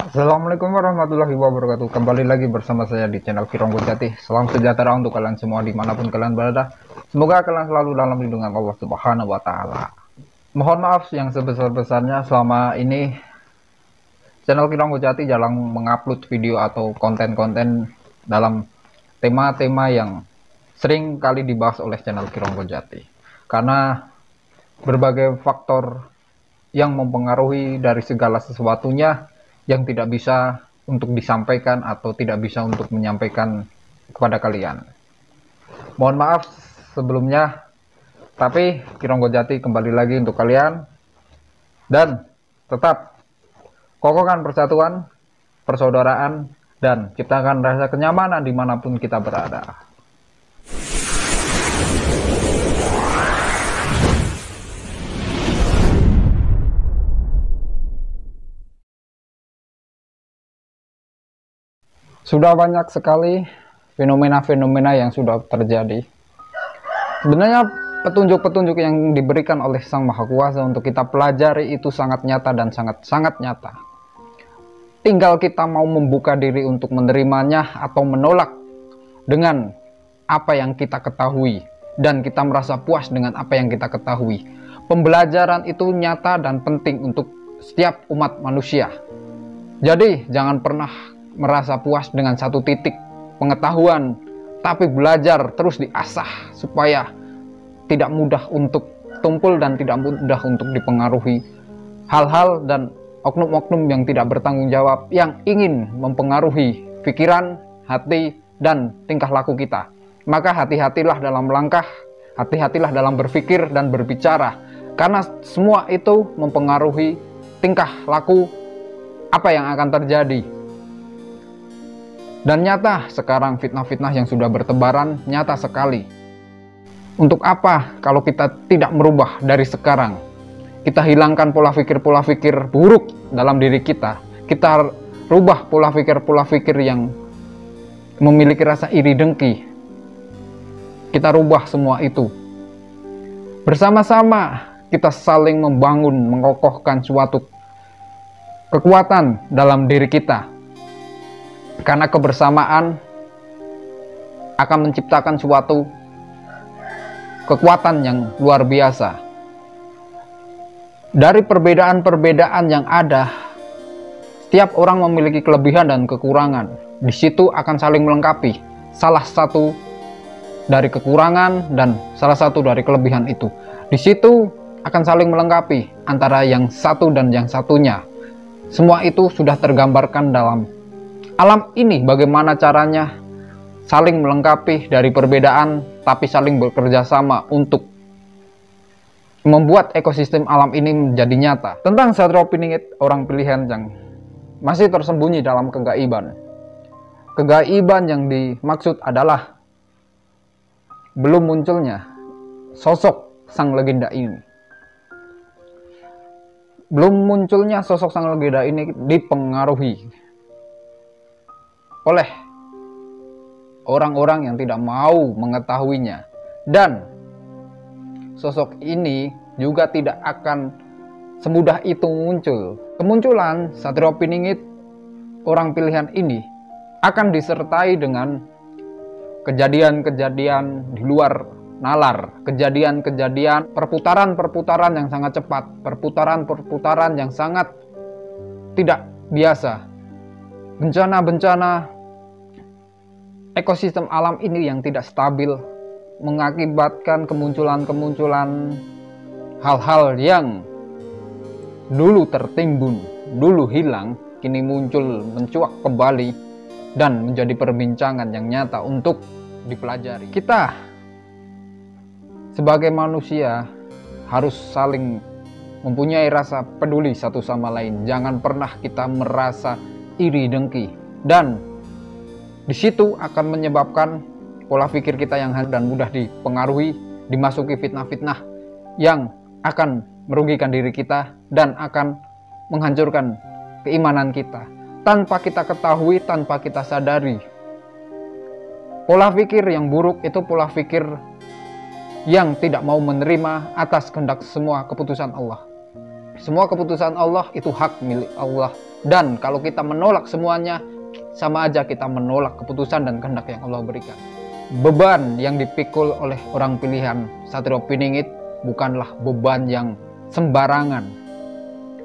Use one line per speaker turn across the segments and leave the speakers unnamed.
Assalamualaikum warahmatullahi wabarakatuh. Kembali lagi bersama saya di channel Vironggo Jati. Salam sejahtera untuk kalian semua dimanapun kalian berada. Semoga kalian selalu dalam lindungan Allah Subhanahu wa Ta'ala. Mohon maaf yang sebesar-besarnya selama ini channel Vironggo Jati jarang mengupload video atau konten-konten dalam tema-tema yang sering kali dibahas oleh channel Vironggo Jati, karena berbagai faktor yang mempengaruhi dari segala sesuatunya yang tidak bisa untuk disampaikan atau tidak bisa untuk menyampaikan kepada kalian. Mohon maaf sebelumnya, tapi Vironggo Jati kembali lagi untuk kalian, dan tetap kokohkan persatuan, persaudaraan, dan ciptakan rasa kenyamanan dimanapun kita berada. Sudah banyak sekali fenomena-fenomena yang sudah terjadi. Sebenarnya petunjuk-petunjuk yang diberikan oleh Sang Maha Kuasa untuk kita pelajari itu sangat nyata dan sangat-sangat nyata. Tinggal kita mau membuka diri untuk menerimanya atau menolak dengan apa yang kita ketahui, dan kita merasa puas dengan apa yang kita ketahui. Pembelajaran itu nyata dan penting untuk setiap umat manusia. Jadi jangan pernah merasa puas dengan satu titik pengetahuan, tapi belajar terus diasah supaya tidak mudah untuk tumpul dan tidak mudah untuk dipengaruhi hal-hal dan oknum-oknum yang tidak bertanggung jawab yang ingin mempengaruhi pikiran, hati, dan tingkah laku kita. Maka hati-hatilah dalam melangkah, hati-hatilah dalam berpikir dan berbicara, karena semua itu mempengaruhi tingkah laku apa yang akan terjadi. Dan nyata sekarang fitnah-fitnah yang sudah bertebaran nyata sekali. Untuk apa kalau kita tidak merubah dari sekarang? Kita hilangkan pola pikir buruk dalam diri kita. Kita rubah pola pikir yang memiliki rasa iri dengki. Kita rubah semua itu. Bersama-sama kita saling membangun, mengokohkan suatu kekuatan dalam diri kita. Karena kebersamaan akan menciptakan suatu kekuatan yang luar biasa. Dari perbedaan-perbedaan yang ada, setiap orang memiliki kelebihan dan kekurangan. Di situ akan saling melengkapi. Salah satu dari kekurangan dan salah satu dari kelebihan itu. Di situ akan saling melengkapi antara yang satu dan yang satunya. Semua itu sudah tergambarkan dalam alam ini, bagaimana caranya saling melengkapi dari perbedaan tapi saling bekerja sama untuk membuat ekosistem alam ini menjadi nyata. Tentang Satrio Piningit, orang pilihan yang masih tersembunyi dalam kegaiban. Kegaiban yang dimaksud adalah belum munculnya sosok sang legenda ini. Belum munculnya sosok sang legenda ini dipengaruhi oleh orang-orang yang tidak mau mengetahuinya, dan sosok ini juga tidak akan semudah itu muncul. Kemunculan Satrio Piningit, orang pilihan ini, akan disertai dengan kejadian-kejadian di luar nalar, kejadian-kejadian perputaran-perputaran yang sangat cepat, perputaran-perputaran yang sangat tidak biasa, bencana-bencana ekosistem alam ini yang tidak stabil mengakibatkan kemunculan hal-hal yang dulu tertimbun, dulu hilang, kini muncul, mencuat kembali dan menjadi perbincangan yang nyata untuk dipelajari. Kita sebagai manusia harus saling mempunyai rasa peduli satu sama lain. Jangan pernah kita merasa iri dengki, dan di situ akan menyebabkan pola pikir kita yang dan mudah dipengaruhi, dimasuki fitnah-fitnah yang akan merugikan diri kita dan akan menghancurkan keimanan kita tanpa kita ketahui, tanpa kita sadari. Pola pikir yang buruk itu pola pikir yang tidak mau menerima atas kehendak semua keputusan Allah. Semua keputusan Allah itu hak milik Allah, Dan kalau kita menolak semuanya, sama aja kita menolak keputusan dan kehendak yang Allah berikan. Beban yang dipikul oleh orang pilihan Satrio Piningit bukanlah beban yang sembarangan,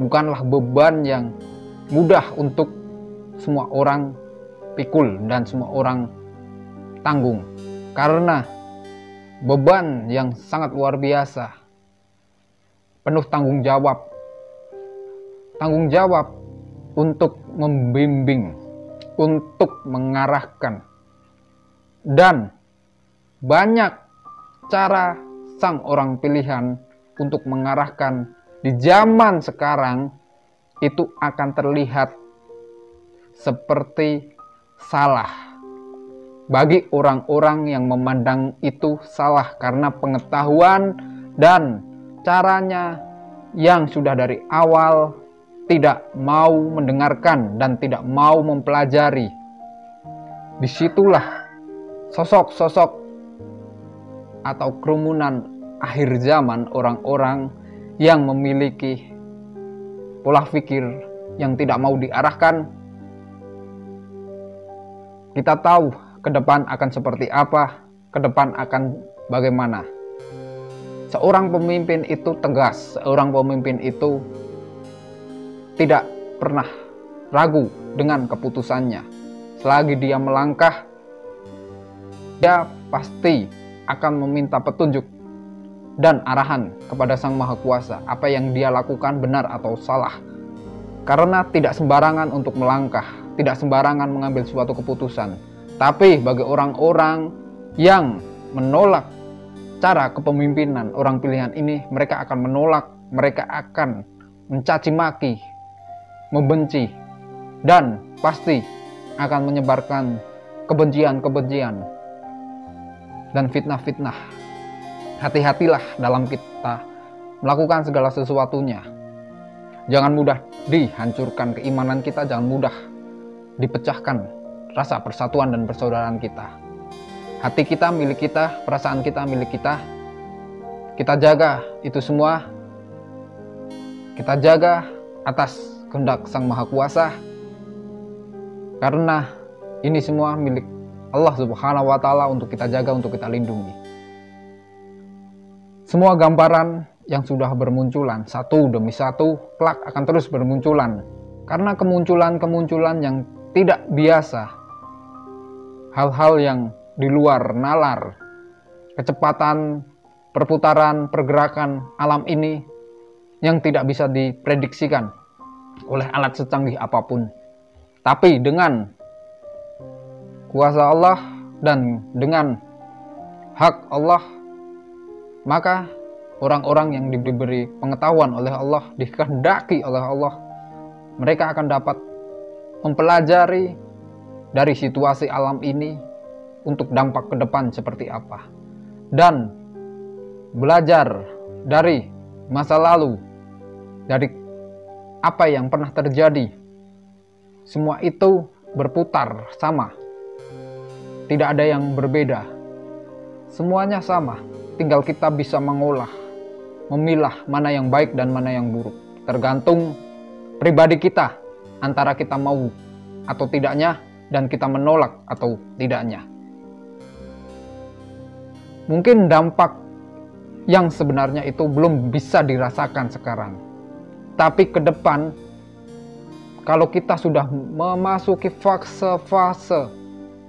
bukanlah beban yang mudah untuk semua orang pikul dan semua orang tanggung, karena beban yang sangat luar biasa, penuh tanggung jawab untuk membimbing, untuk mengarahkan, dan banyak cara sang orang pilihan untuk mengarahkan di zaman sekarang itu akan terlihat seperti salah bagi orang-orang yang memandang itu salah karena pengetahuan dan caranya yang sudah dari awal tidak mau mendengarkan dan tidak mau mempelajari. Disitulah sosok-sosok atau kerumunan akhir zaman, orang-orang yang memiliki pola pikir yang tidak mau diarahkan. Kita tahu ke depan akan seperti apa, ke depan akan bagaimana. Seorang pemimpin itu tegas, seorang pemimpin itu tidak pernah ragu dengan keputusannya. Selagi dia melangkah, dia pasti akan meminta petunjuk dan arahan kepada Sang Maha Kuasa, apa yang dia lakukan benar atau salah. Karena tidak sembarangan untuk melangkah, tidak sembarangan mengambil suatu keputusan. Tapi bagi orang-orang yang menolak cara kepemimpinan orang pilihan ini, mereka akan menolak, mereka akan mencaci maki, membenci, dan pasti akan menyebarkan kebencian-kebencian dan fitnah-fitnah. Hati-hatilah dalam kita melakukan segala sesuatunya. Jangan mudah dihancurkan keimanan kita, jangan mudah dipecahkan rasa persatuan dan persaudaraan kita. Hati kita milik kita, perasaan kita milik kita. Kita jaga itu semua. Kita jaga atas kehendak Sang Maha Kuasa, karena ini semua milik Allah Subhanahu wa Ta'ala untuk kita jaga, untuk kita lindungi. Semua gambaran yang sudah bermunculan satu demi satu kelak akan terus bermunculan, karena kemunculan yang tidak biasa, hal-hal yang di luar nalar, kecepatan perputaran pergerakan alam ini yang tidak bisa diprediksikan oleh alat secanggih apapun. Tapi dengan kuasa Allah dan dengan hak Allah, maka orang-orang yang diberi pengetahuan oleh Allah, dikehendaki oleh Allah, mereka akan dapat mempelajari dari situasi alam ini untuk dampak ke depan seperti apa, dan belajar dari masa lalu, dari apa yang pernah terjadi. Semua itu berputar sama, tidak ada yang berbeda, semuanya sama. Tinggal kita bisa mengolah, memilah mana yang baik dan mana yang buruk, tergantung pribadi kita, antara kita mau atau tidaknya, dan kita menolak atau tidaknya. Mungkin dampak yang sebenarnya itu belum bisa dirasakan sekarang, tapi ke depan, kalau kita sudah memasuki fase-fase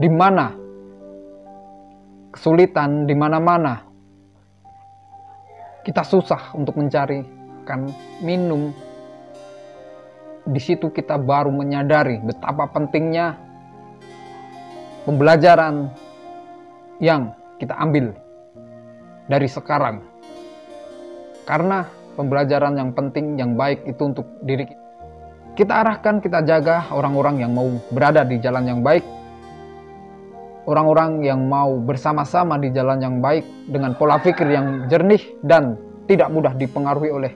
di mana kesulitan di mana-mana, kita susah untuk mencari minum, di situ kita baru menyadari betapa pentingnya pembelajaran yang kita ambil dari sekarang. Karena pembelajaran yang penting, yang baik itu untuk diri kita. Kita arahkan, kita jaga orang-orang yang mau berada di jalan yang baik, orang-orang yang mau bersama-sama di jalan yang baik dengan pola pikir yang jernih dan tidak mudah dipengaruhi oleh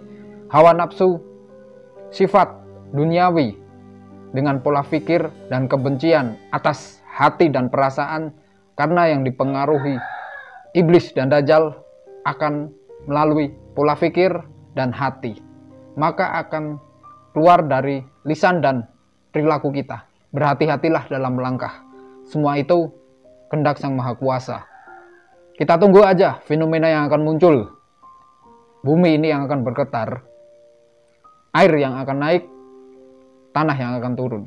hawa nafsu, sifat duniawi, dengan pola pikir dan kebencian atas hati dan perasaan, karena yang dipengaruhi iblis dan dajjal akan melalui pola pikir dan hati, maka akan keluar dari lisan dan perilaku kita. Berhati-hatilah dalam melangkah. Semua itu kehendak Sang Maha Kuasa. Kita tunggu aja fenomena yang akan muncul. Bumi ini yang akan bergetar, air yang akan naik, tanah yang akan turun.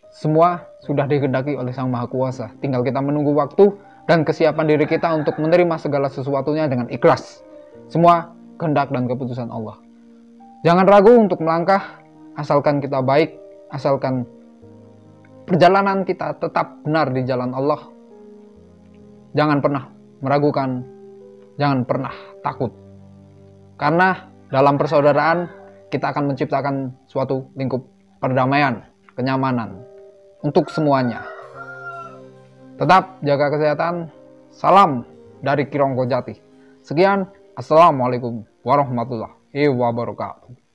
Semua sudah dikehendaki oleh Sang Maha Kuasa. Tinggal kita menunggu waktu dan kesiapan diri kita untuk menerima segala sesuatunya dengan ikhlas. Semua kehendak dan keputusan Allah. Jangan ragu untuk melangkah, asalkan kita baik, asalkan perjalanan kita tetap benar di jalan Allah. Jangan pernah meragukan, jangan pernah takut. Karena dalam persaudaraan kita akan menciptakan suatu lingkup perdamaian, kenyamanan untuk semuanya. Tetap jaga kesehatan. Salam dari Kironggo Jati. Sekian. Assalamualaikum warahmatullahi wabarakatuh.